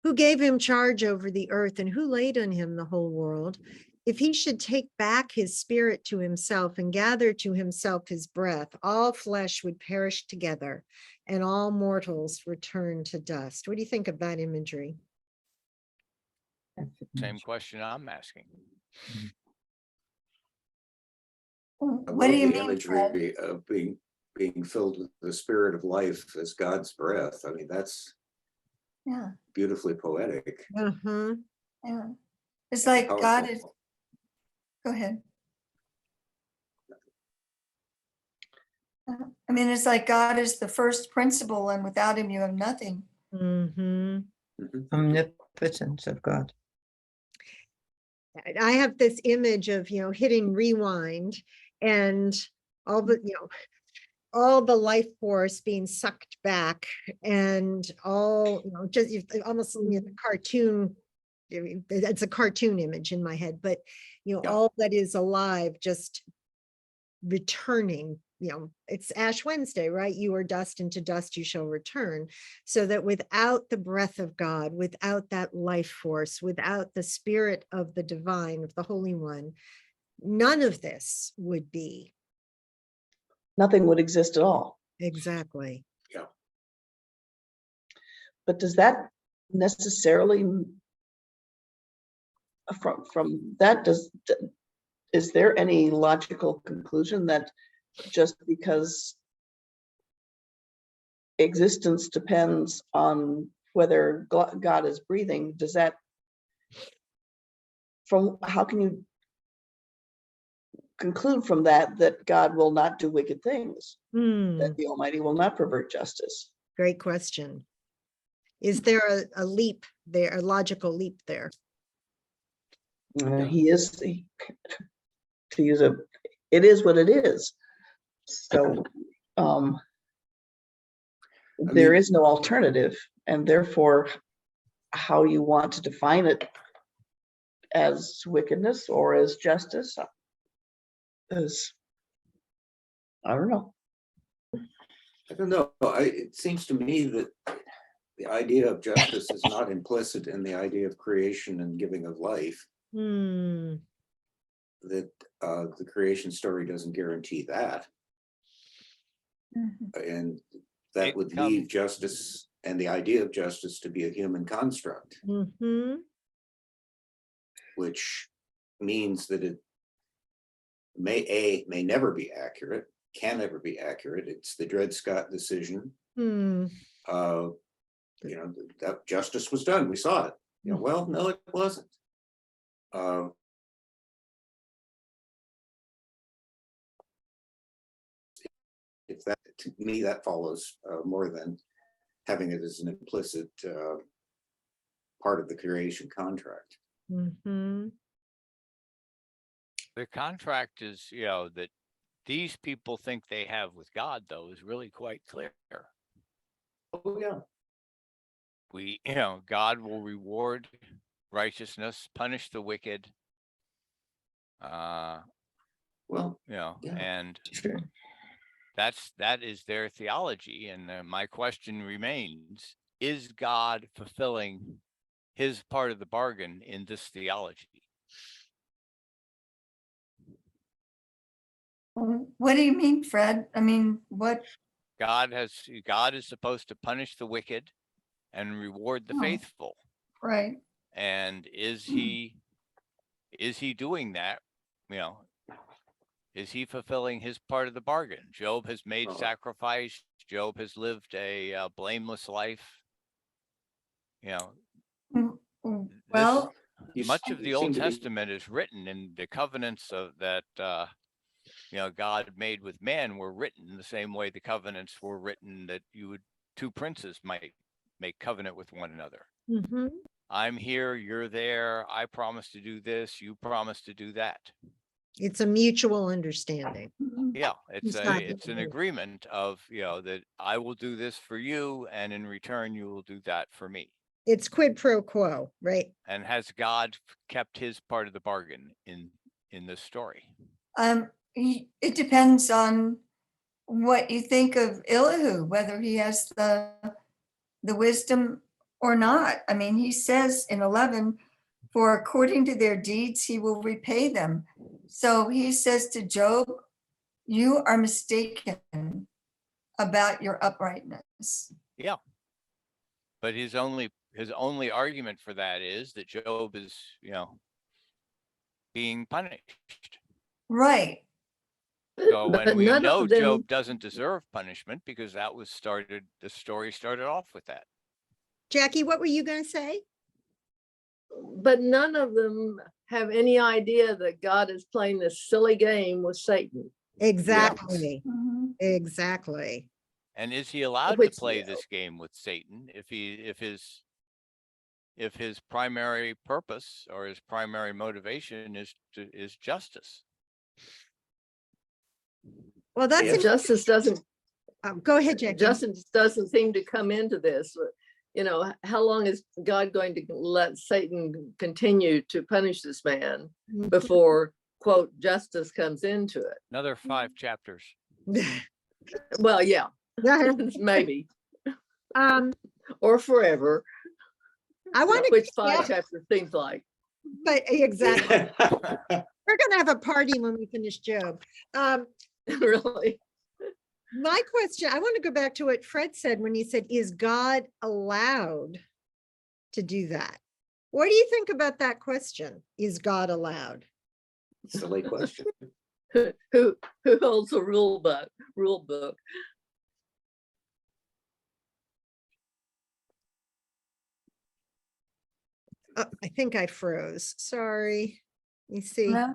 Who gave him charge over the earth, and who laid on him the whole world? If he should take back his spirit to himself and gather to himself his breath, all flesh would perish together, and all mortals return to dust. What do you think of that imagery? Same question I'm asking. What do you The mean, Fred? imagery of being filled with the spirit of life as God's breath? I mean, that's Yeah, beautifully poetic. Uh-huh. yeah. It's like God is, Powerful. go ahead. I mean, it's like God is the first principle, and without him, you have nothing. Mm-hmm. Mhm. Omnipotence of God. I have this image of, hitting rewind and all the, all the life force being sucked back and all, almost the cartoon. I mean, it's a cartoon image in my head, but, Yeah. all that is alive just returning. It's Ash Wednesday, right? You are dust, and to dust you shall return. So that without the breath of God, without that life force, without the spirit of the divine, of the Holy One, none of this would be. Nothing would exist at all. Exactly. Yeah. But does that necessarily, from that, is there any logical conclusion that just because existence depends on whether God is breathing, does that, how can you conclude from that God will not do wicked things, that the Almighty will not pervert justice? Great question. Is there a leap there, a logical leap there? He is, to use it is what it is. So there is no alternative, and therefore how you want to define it as wickedness or as justice is, I don't know. I don't know. It seems to me that the idea of justice is not implicit in the idea of creation and giving of life. That the creation story doesn't guarantee that. And that would leave justice and the idea of justice to be a human construct. Which means that it may never be accurate, can never be accurate. It's the Dred Scott decision. That justice was done. We saw it. Well, no, it wasn't. If that, to me, that follows more than having it as an implicit part of the creation contract. The contract is, that these people think they have with God, though, is really quite clear. Oh, yeah. God will reward righteousness, punish the wicked. Well, yeah. And Sure. that is their theology. And my question remains, is God fulfilling his part of the bargain in this theology? What do you mean, Fred? I mean, what? God is supposed to punish the wicked and reward the Oh. faithful. Right. And is he doing that? Is he fulfilling his part of the bargain? Job has made sacrifice. Job has lived a blameless life. Well, Much of the Old Testament is written in the covenants that God made with man were written the same way the covenants were written that two princes might make covenant with one another. Mhm. I'm here, you're there. I promise to do this. You promise to do that. It's a mutual understanding. Yeah, it's It's not an difficult. agreement of, that I will do this for you, and in return, you will do that for me. It's quid pro quo, right? And has God kept his part of the bargain in this story? it depends on what you think of Elihu, whether he has the wisdom or not. I mean, he says in 11, for according to their deeds, he will repay them. So he says to Job, you are mistaken about your uprightness. Yeah. But his only argument for that is that Job is, being punished. Right. So when But we none know of them- Job doesn't deserve punishment because the story started off with that. Jackie, what were you going to say? But none of them have any idea that God is playing this silly game with Satan. Exactly. Mhm. Exactly. And is he allowed Which- to play this game with Satan if his primary purpose or his primary motivation is justice? Well, that's Yes. Justice doesn't go ahead, Jackie. Justice doesn't seem to come into this. How long is God going to let Satan continue to punish this man Mhm. before, quote, justice comes into it? Another 5 chapters. Well, yeah, maybe, or forever, I want to, which 5 chapters seems like. but exactly. We're going to have a party when we finish Job. Really. My question, I want to go back to what Fred said when he said, is God allowed to do that? What do you think about that question? Is God allowed? Silly question. Who holds the rule book? Oh, I think I froze. Sorry. Let me see. No?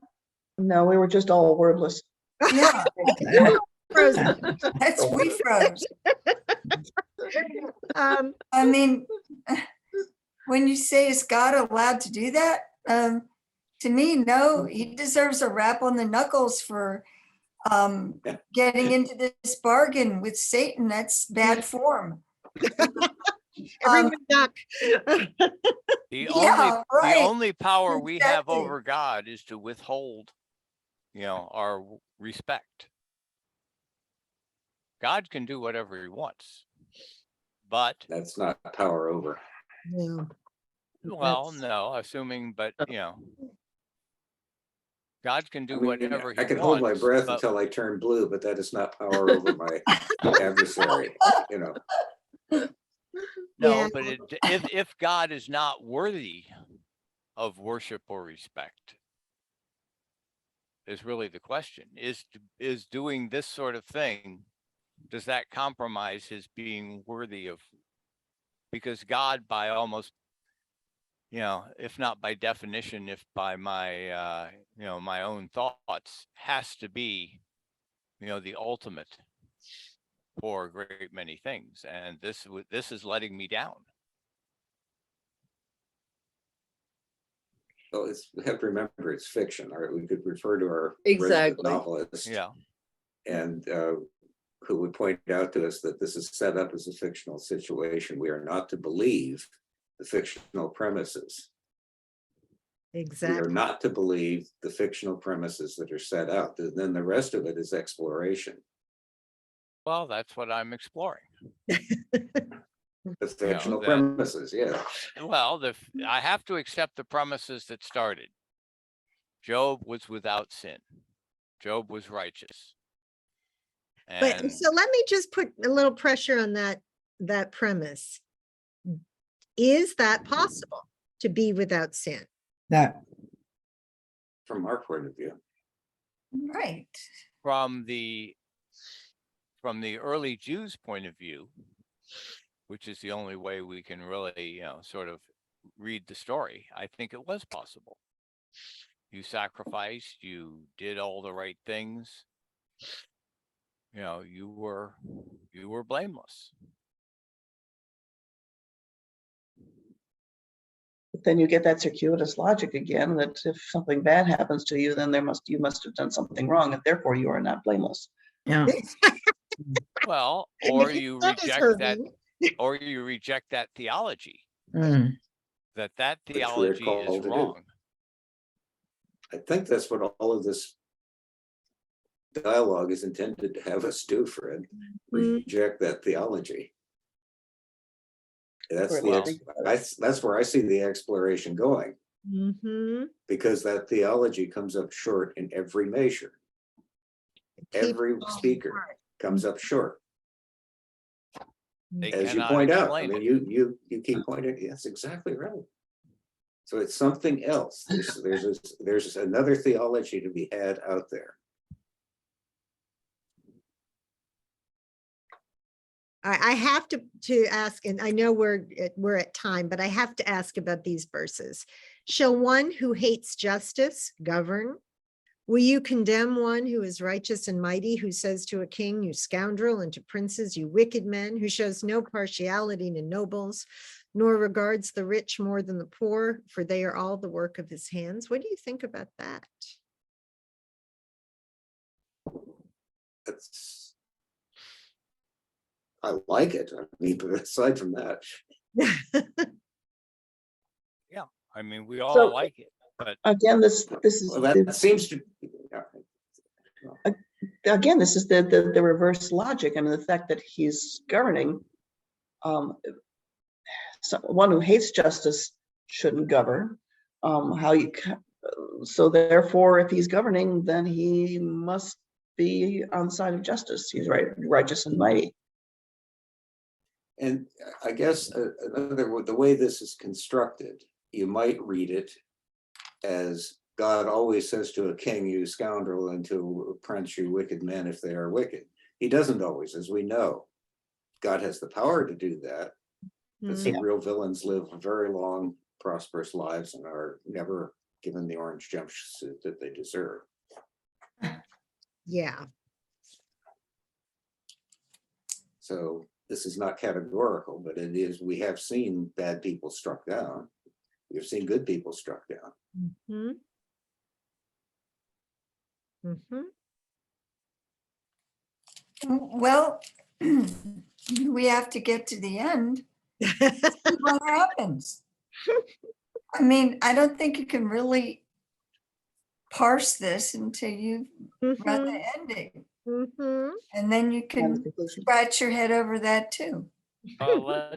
No, we were just all wordless. Yeah, Frozen. that's we froze. Um, I mean, when you say, is God allowed to do that? To me, no, he deserves a rap on the knuckles for getting into this bargain with Satan. That's bad form. everyone duck. The Yeah, right. only power we have Exactly. over God is to withhold, our respect. God can do whatever he wants, but That's not power over. Yeah. well, That's- no, assuming, but God can do I mean, whatever he I could hold my wants, breath but until I turn blue, but that is not power over my adversary, no, Yeah. but if God is not worthy of worship or respect, is really the question. Is doing this sort of thing, does that compromise his being worthy of? Because God, by almost, if not by definition, if by my my own thoughts, has to be the ultimate for a great many things, and this is letting me down. well, we have to remember it's fiction, or we could refer to our Exactly. resident novelist. Yeah. and who would point out to us that this is set up as a fictional situation. We are not to believe the fictional premises. We are Exactly. not to believe the fictional premises that are set out. Then the rest of it is exploration. Well, that's what I'm exploring. The fictional that- premises, yeah. Well, I have to accept the premises that started. Job was without sin. Job was righteous. But And so let me just put a little pressure on that premise. Is that possible to be without sin? That, From our point of view. Right. from the early Jews' point of view, which is the only way we can really, sort of read the story, I think it was possible. You sacrificed, you did all the right things. You were blameless. But then you get that circuitous logic again, that if something bad happens to you, then you must have done something wrong, and therefore you are not blameless. yeah, Well, And or if you that is reject that, hurting, or you reject that theology, mm, that we're theology called is to do. wrong. I think that's what all of this dialogue is intended to have us do, Fred. Reject that theology. That's that's where I see the exploration going, mhm, because that theology comes up short in every measure. keep Every falling speaker apart. comes up short, They as you cannot point out. I explain mean, it. you keep pointing. That's exactly right. So it's something else. There's another theology to be had out there. I have to ask, and I know we're at time, but I have to ask about these verses. Shall one who hates justice govern? Will you condemn one who is righteous and mighty, who says to a king, you scoundrel, and to princes, you wicked men, who shows no partiality to nobles, nor regards the rich more than the poor, for they are all the work of his hands? What do you think about that? I like it. I mean, but aside from that, Yeah, I mean, we all So- like it, but Again, this is well, that seems to. again, this is the reverse logic. I mean, the fact that he's governing, one who hates justice shouldn't govern. So therefore, if he's governing, then he must be on the side of justice. He's righteous and mighty. And I guess the way this is constructed, you might read it as God always says to a king, you scoundrel, and to a prince, you wicked men, if they are wicked. He doesn't always, as we know. God has the power to do that, but some real villains live very long, prosperous lives and are never given the orange jumpsuit that they deserve. Yeah, So this is not categorical, but it is, we have seen bad people struck down. We've seen good people struck down. mhm. Mhm. Well, we have to get to the end. See what happens. I mean, I don't think you can really parse this until you've read Mhm, the ending. mhm. And then you can scratch your head over that too.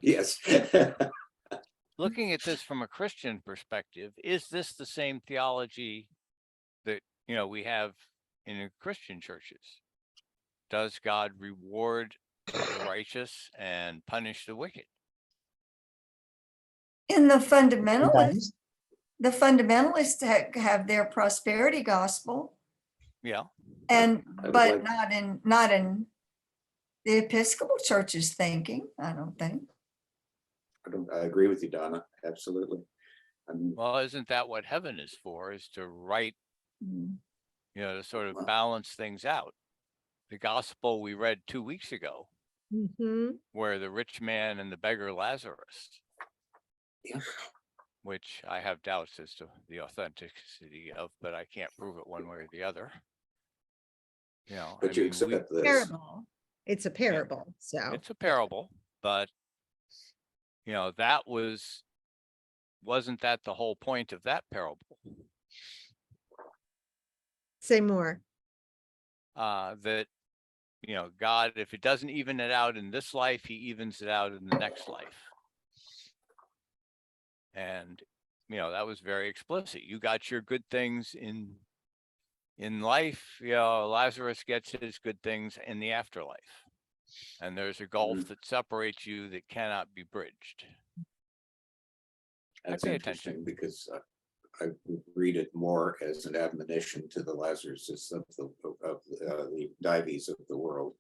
Yes. looking at this from a Christian perspective, is this the same theology that, we have in Christian churches? Does God reward the righteous and punish the wicked? In the fundamentalists, Sometimes. have their prosperity gospel, Yeah. and I would but like- not in the Episcopal Church's thinking, I don't think. I agree with you, Donna, absolutely. Well, isn't that what heaven is for, is to right, Mm. to sort of balance things out? The gospel we read 2 weeks ago, Mhm. where the rich man and the beggar Lazarus, Yeah. which I have doubts as to the authenticity of, but I can't prove it one way or the other. You know, But you accept this. Parable. It's a parable, so. it's a parable, but you know, wasn't that the whole point of that parable? Say more. That, you know, God, if it doesn't even it out in this life, he evens it out in the next life. And, you know, that was very explicit. You got your good things in life, you know, Lazarus gets his good things in the afterlife. And there's a gulf that separates you that cannot be bridged. That's pay interesting attention. because I would read it more as an admonition to the Lazaruses of the Dives of the world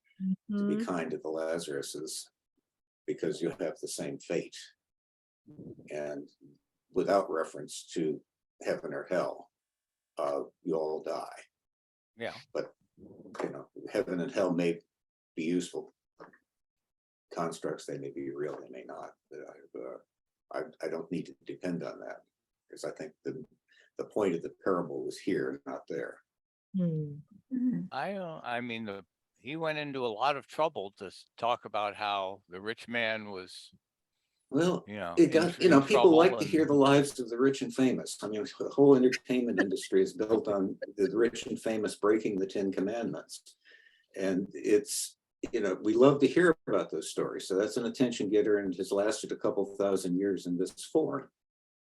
to be Mhm. kind to the Lazaruses because you have the same fate. And without reference to heaven or hell, you all die. Yeah. But you know, heaven and hell may be useful constructs. They may be real, they may not. I don't need to depend on that because I think the point of the parable was here, not there. Hmm. I mean, he went into a lot of trouble to talk about how the rich man was, Well, you know, it got, in people like trouble to hear and- the lives of the rich and famous. I mean, the whole entertainment industry is built on the rich and famous breaking the 10 commandments. And it's, you know, we love to hear about those stories. So that's an attention getter and has lasted a couple thousand years in this form.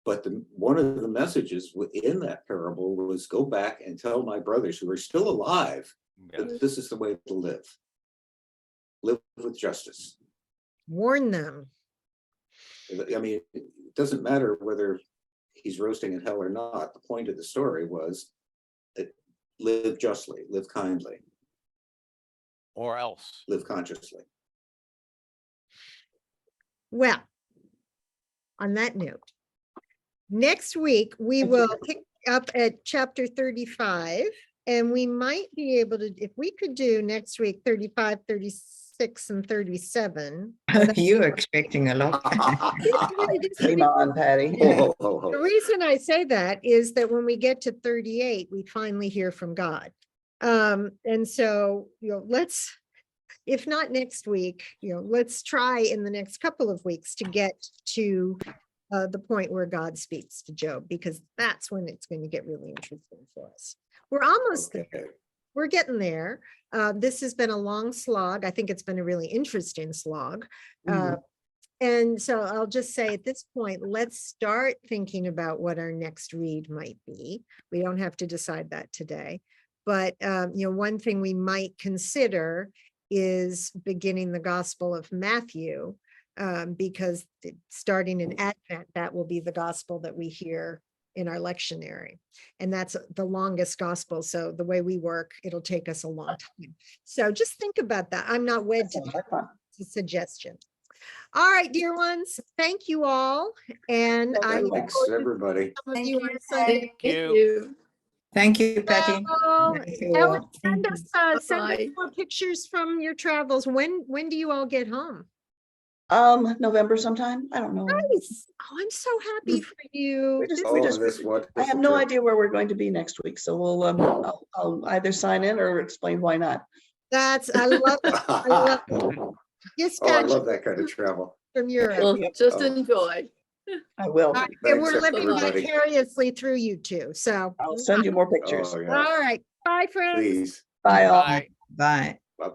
But one of the messages within that parable was go back and tell my brothers who are still alive that Yes. this is the way to live. Live with justice. Warn them. I mean, it doesn't matter whether he's roasting in hell or not. The point of the story was that live justly, live kindly, or else. live consciously. Well, on that note, next week we will pick up at chapter 35, and we might be able to, if we could do next week 35, 36, and 37. You're expecting a lot. Come on, Patty. Ho, ho, ho, The ho. reason I say that is that when we get to 38, we finally hear from God. And so, you know, let's, if not next week, you know, let's try in the next couple of weeks to get to the point where God speaks to Job, because that's when it's going to get really interesting for us. We're almost there. Okay. We're getting there. This has been a long slog. I think it's been a really interesting slog. And so I'll just say at this point, let's start thinking about what our next read might be. We don't have to decide that today. But, you know, one thing we might consider is beginning the Gospel of Matthew, because starting in Advent, that will be the gospel that we hear in our lectionary. And that's the longest gospel. So the way we work, it'll take us a long time. So just think about that. I'm not wed to that. It's a suggestion. All right, dear ones, thank you all. And I look Thanks, forward to everybody. some of Thank you you, on Sunday. Patty. Thank you. you. Thank you, Patty. Oh, Thank you Ellen, all. send us Bye-bye. more pictures from your travels. When do you all get home? November sometime. I don't know. Nice. Oh, I'm so happy for you. We just- This we Oh, is- just- this I wonderful have no trip. idea where we're going to be next week, so we'll I'll either sign in or explain why not. I love it. I love it. Oh, I Dispatch love that kind of travel. from Europe. Well, Yep. just Oh. enjoy. I will. All right, and we're Thanks, living everybody. vicariously through you two. So, I'll send you more pictures. Oh, all yeah, right. Bye, friends. please. Bye all. Bye. Bye.